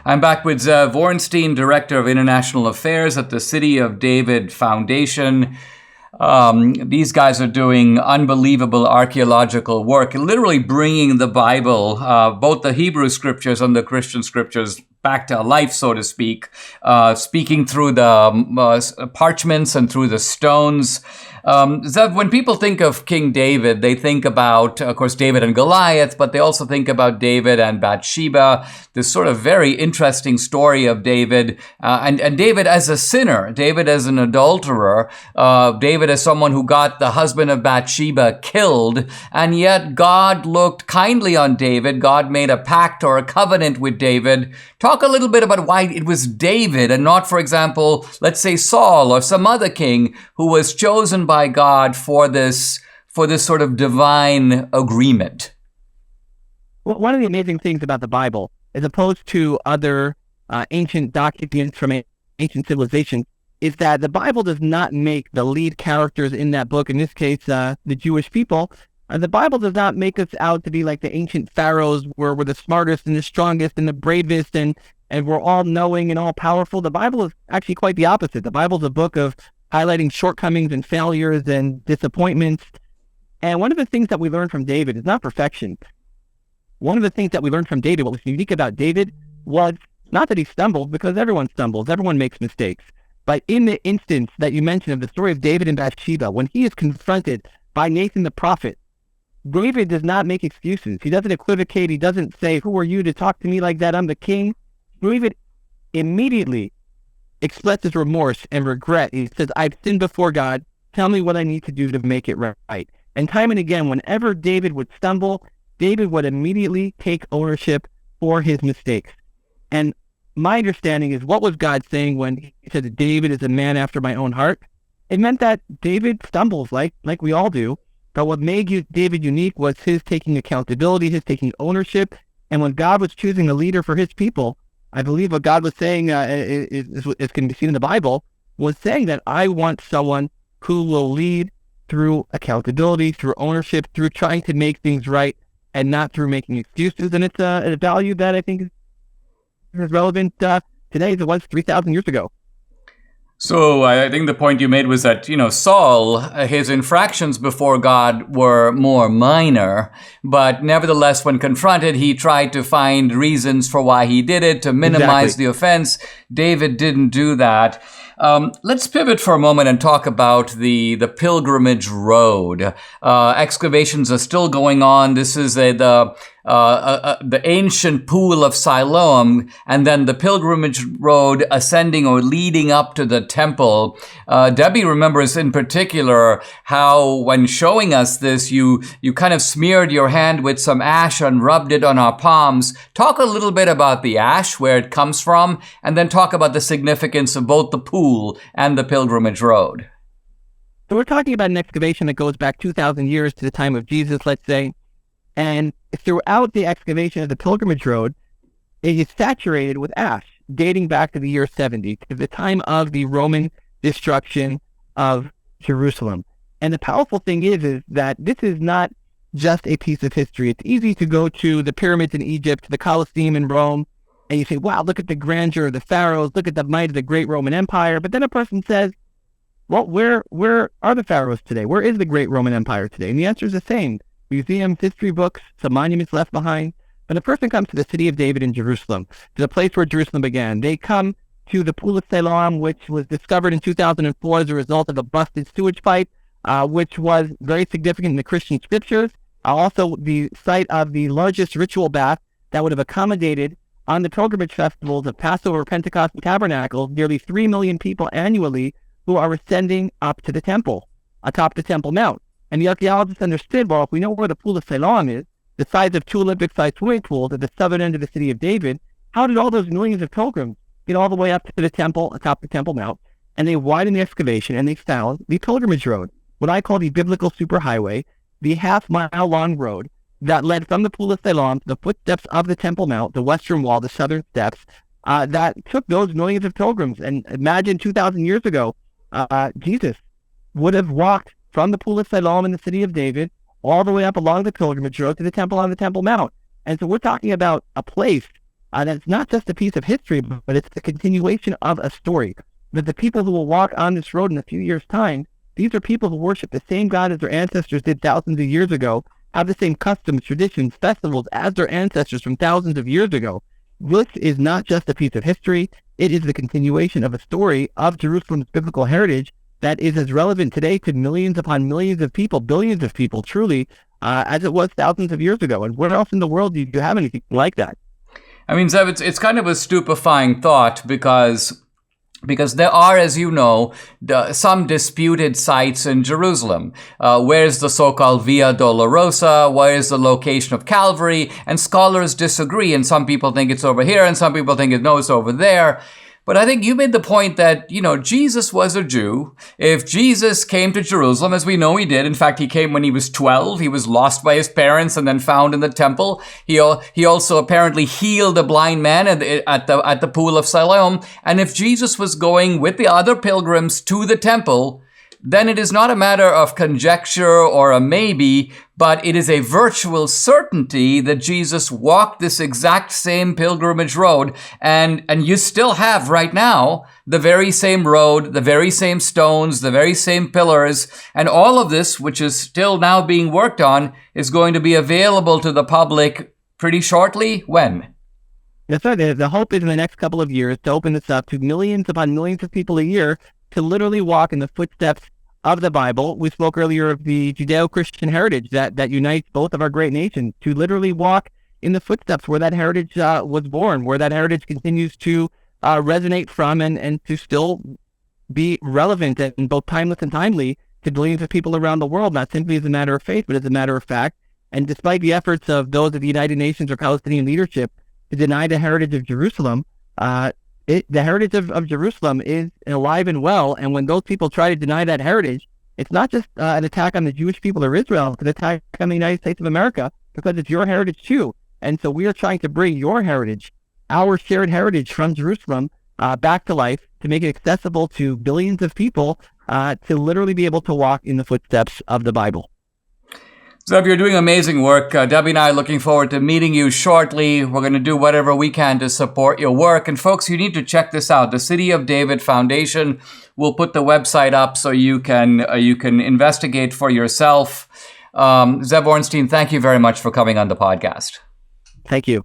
I'm back with Ze'ev Orenstein, Director of International Affairs at the City of David Foundation. These guys are doing unbelievable archaeological work, literally bringing the Bible, both the Hebrew scriptures and the Christian scriptures, back to life, so to speak, speaking through the parchments and through the stones. Zev, when people think of King David, they think about, of course, David and Goliath, but they also think about David and Bathsheba, this sort of very interesting story of David, and David as a sinner, David as an adulterer, David as someone who got the husband of Bathsheba killed, and yet God looked kindly on David. God made a pact or a covenant with David. Talk a little bit about why it was David and not, for example, let's say Saul or some other king who was chosen by God for this sort of divine agreement. Well, one of the amazing things about the Bible, as opposed to other ancient documents from ancient civilizations, is that the Bible does not make the lead characters in that book, in this case, the Jewish people. The Bible does not make us out to be like the ancient pharaohs where we're the smartest and the strongest and the bravest and we're all knowing and all powerful. The Bible is actually quite the opposite. The Bible is a book of highlighting shortcomings and failures and disappointments. And one of the things that we learned from David is not perfection. One of the things that we learned from David, what was unique about David, was not that he stumbled, because everyone stumbles, everyone makes mistakes. But in the instance that you mentioned of the story of David and Bathsheba, when he is confronted by Nathan the prophet, David does not make excuses. He doesn't equivocate. He doesn't say, "Who are you to talk to me like that? I'm the king." David immediately expresses remorse and regret. He says, "I've sinned before God. Tell me what I need to do to make it right." And time and again, whenever David would stumble, David would immediately take ownership for his mistakes. And my understanding is, what was God saying when he said that David is a man after my own heart? It meant that David stumbles like we all do. But what made David unique was his taking accountability, his taking ownership. And when God was choosing a leader for his people, I believe what God was saying, is can be seen in the Bible, was saying that I want someone who will lead through accountability, through ownership, through trying to make things right, and not through making excuses. And it's a value that I think is as relevant today as it was 3,000 years ago. So I think the point you made was that, Saul, his infractions before God were more minor, but nevertheless, when confronted, he tried to find reasons for why he did it, to minimize the offense. David didn't do that. Let's pivot for a moment and talk about the pilgrimage road. Excavations are still going on. This is the ancient pool of Siloam, and then the pilgrimage road ascending or leading up to the temple. Debbie remembers in particular how, when showing us this, you kind of smeared your hand with some ash and rubbed it on our palms. Talk a little bit about the ash, where it comes from, and then talk about the significance of both the pool and the pilgrimage road. So we're talking about an excavation that goes back 2,000 years to the time of Jesus, let's say. And throughout the excavation of the pilgrimage road, it is saturated with ash, dating back to the year 70, to the time of the Roman destruction of Jerusalem. And the powerful thing is that this is not just a piece of history. It's easy to go to the pyramids in Egypt, the Colosseum in Rome, and you say, wow, look at the grandeur of the pharaohs, look at the might of the great Roman Empire. But then a person says, well, where are the pharaohs today? Where is the great Roman Empire today? And the answer is the same. Museums, history books, some monuments left behind. When a person comes to the city of David in Jerusalem, to the place where Jerusalem began, they come to the Pool of Siloam, which was discovered in 2004 as a result of a busted sewage pipe, which was very significant in the Christian scriptures. Also, the site of the largest ritual bath that would have accommodated, on the pilgrimage festivals of Passover, Pentecost, and Tabernacles, nearly 3 million people annually who are ascending up to the temple, atop the Temple Mount. And the archaeologists understood, well, if we know where the Pool of Siloam is, the size of 2 Olympic-sized swimming pools at the southern end of the city of David, how did all those millions of pilgrims get all the way up to the temple, atop the Temple Mount? And they widened the excavation, and they found the pilgrimage road, what I call the biblical superhighway, the half-mile-long road that led from the Pool of Siloam to the footsteps of the Temple Mount, the western wall, the southern steps, that took those millions of pilgrims. And imagine 2,000 years ago, Jesus would have walked from the Pool of Siloam in the city of David all the way up along the pilgrimage road to the temple on the Temple Mount. And so we're talking about a place that's not just a piece of history, but it's the continuation of a story. That the people who will walk on this road in a few years' time, these are people who worship the same God as their ancestors did thousands of years ago, have the same customs, traditions, festivals as their ancestors from thousands of years ago. This is not just a piece of history. It is the continuation of a story of Jerusalem's biblical heritage that is as relevant today to millions upon millions of people, billions of people, truly, as it was thousands of years ago. And where else in the world do you have anything like that? I mean, Zev, it's kind of a stupefying thought because there are, as you know, some disputed sites in Jerusalem. Where's the so-called Via Dolorosa? Where is the location of Calvary? And scholars disagree, and some people think it's over here, and some people think it's over there. But I think you made the point that, Jesus was a Jew. If Jesus came to Jerusalem, as we know he did, in fact, he came when he was 12. He was lost by his parents and then found in the temple. He also apparently healed a blind man at the pool of Siloam. And if Jesus was going with the other pilgrims to the temple, then it is not a matter of conjecture or a maybe, but it is a virtual certainty that Jesus walked this exact same pilgrimage road. And you still have right now the very same road, the very same stones, the very same pillars. And all of this, which is still now being worked on, is going to be available to the public pretty shortly. When? That's right. The hope is in the next couple of years to open this up to millions upon millions of people a year to literally walk in the footsteps of the Bible. We spoke earlier of the Judeo-Christian heritage that unites both of our great nations, to literally walk in the footsteps where that heritage was born, where that heritage continues to resonate from and to still be relevant and both timeless and timely to billions of people around the world, not simply as a matter of faith, but as a matter of fact. And despite the efforts of those of the United Nations or Palestinian leadership to deny the heritage of Jerusalem, the heritage of Jerusalem is alive and well. And when those people try to deny that heritage, it's not just an attack on the Jewish people of Israel, it's an attack on the United States of America, because it's your heritage too. And so we are trying to bring your heritage, our shared heritage from Jerusalem, back to life, to make it accessible to billions of people, to literally be able to walk in the footsteps of the Bible. Ze'ev, you're doing amazing work. Debbie and I are looking forward to meeting you shortly. We're going to do whatever we can to support your work. And folks, you need to check this out. The City of David Foundation will put the website up so you can investigate for yourself. Ze'ev Orenstein, thank you very much for coming on the podcast. Thank you.